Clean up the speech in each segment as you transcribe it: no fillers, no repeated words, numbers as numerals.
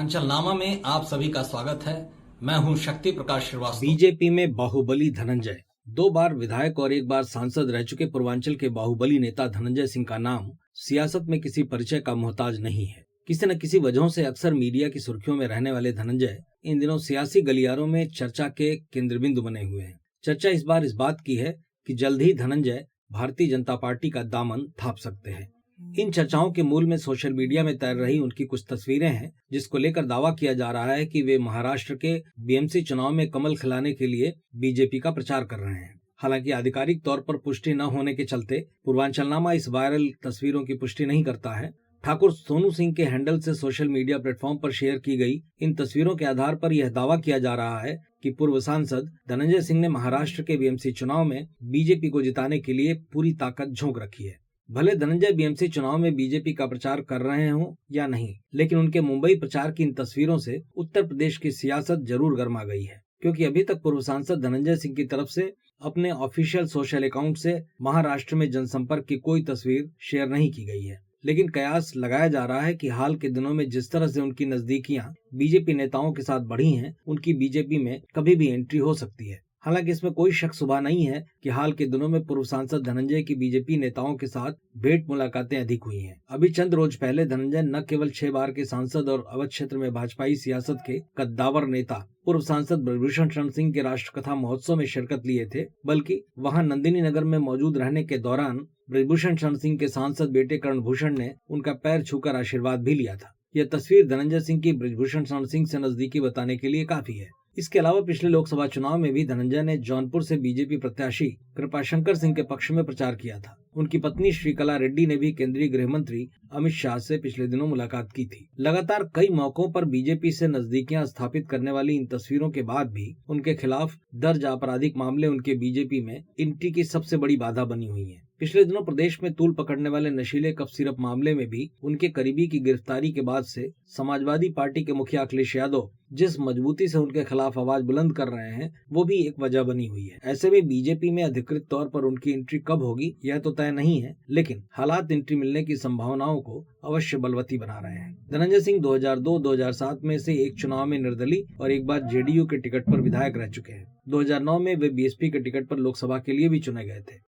पूर्वांचलनामा में आप सभी का स्वागत है। मैं हूं शक्ति प्रकाश श्रीवास्तव। बीजेपी में बाहुबली धनंजय 2 बार विधायक और 1 बार सांसद रह चुके पूर्वांचल के बाहुबली नेता धनंजय सिंह का नाम सियासत में किसी परिचय का मोहताज नहीं है। किसी न किसी वजहों से अक्सर मीडिया की सुर्खियों में रहने वाले धनंजय इन दिनों सियासी गलियारों में चर्चा के केंद्र बिंदु बने हुए हैं। चर्चा इस बार इस बात की है कि जल्द ही धनंजय भारतीय जनता पार्टी का दामन थाप सकते हैं। इन चर्चाओं के मूल में सोशल मीडिया में तैर रही उनकी कुछ तस्वीरें हैं, जिसको लेकर दावा किया जा रहा है कि वे महाराष्ट्र के बीएमसी चुनाव में कमल खिलाने के लिए बीजेपी का प्रचार कर रहे हैं। हालांकि आधिकारिक तौर पर पुष्टि न होने के चलते पूर्वांचलनामा इस वायरल तस्वीरों की पुष्टि नहीं करता है। ठाकुर सोनू सिंह के हैंडल से सोशल मीडिया प्लेटफॉर्म पर शेयर की गई इन तस्वीरों के आधार पर यह दावा किया जा रहा है कि पूर्व सांसद धनंजय सिंह ने महाराष्ट्र के बीएमसी चुनाव में बीजेपी को जिताने के लिए पूरी ताकत झोंक रखी है। भले धनंजय बीएमसी चुनाव में बीजेपी का प्रचार कर रहे हों या नहीं, लेकिन उनके मुंबई प्रचार की इन तस्वीरों से उत्तर प्रदेश की सियासत जरूर गर्मा गई है, क्योंकि अभी तक पूर्व सांसद धनंजय सिंह की तरफ से अपने ऑफिशियल सोशल अकाउंट से महाराष्ट्र में जनसंपर्क की कोई तस्वीर शेयर नहीं की गई है। लेकिन कयास लगाया जा रहा है कि हाल के दिनों में जिस तरह से उनकी नजदीकियां बीजेपी नेताओं के साथ बढ़ी हैं, उनकी बीजेपी में कभी भी एंट्री हो सकती है। हालांकि इसमें कोई शक शुबा नहीं है कि हाल के दिनों में पूर्व सांसद धनंजय की बीजेपी नेताओं के साथ भेंट मुलाकातें अधिक हुई हैं। अभी चंद रोज पहले धनंजय न केवल 6 बार के सांसद और अवध क्षेत्र में भाजपाई सियासत के कद्दावर नेता पूर्व सांसद ब्रजभूषण शरण सिंह के राष्ट्रकथा महोत्सव में शिरकत लिए थे, बल्कि वहां नंदिनी नगर में मौजूद रहने के दौरान ब्रजभूषण शरण सिंह के सांसद बेटे कर्णभूषण ने उनका पैर छूकर आशीर्वाद भी लिया था। यह तस्वीर धनंजय सिंह की ब्रजभूषण शरण सिंह से नजदीकी बताने के लिए काफी है। इसके अलावा पिछले लोकसभा चुनाव में भी धनंजय ने जौनपुर से बीजेपी प्रत्याशी कृपाशंकर सिंह के पक्ष में प्रचार किया था। उनकी पत्नी श्रीकला रेड्डी ने भी केंद्रीय गृह मंत्री अमित शाह से पिछले दिनों मुलाकात की थी। लगातार कई मौकों पर बीजेपी से नजदीकियां स्थापित करने वाली इन तस्वीरों के बाद भी उनके खिलाफ दर्ज आपराधिक मामले उनके बीजेपी में एंट्री की सबसे बड़ी बाधा बनी हुई है। पिछले दिनों प्रदेश में तूल पकड़ने वाले नशीले कफ सिरप मामले में भी उनके करीबी की गिरफ्तारी के बाद से समाजवादी पार्टी के मुखिया अखिलेश यादव जिस मजबूती से उनके खिलाफ आवाज बुलंद कर रहे हैं, वो भी एक वजह बनी हुई है। ऐसे में बीजेपी में अधिकृत तौर पर उनकी एंट्री कब होगी यह तो तय नहीं है, लेकिन हालात एंट्री मिलने की संभावनाओं को अवश्य बलवती बना रहे हैं। धनंजय सिंह 2002-2007 में से एक चुनाव में निर्दलीय और एक बार जेडीयू के टिकट पर विधायक रह चुके हैं। 2009 में वे बीएसपी के टिकट पर लोकसभा के लिए भी चुने गए थे।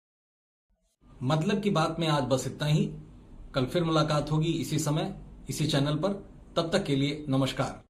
मतलब की बात में आज बस इतना ही। कल फिर मुलाकात होगी इसी समय, इसी चैनल पर। तब तक के लिए नमस्कार।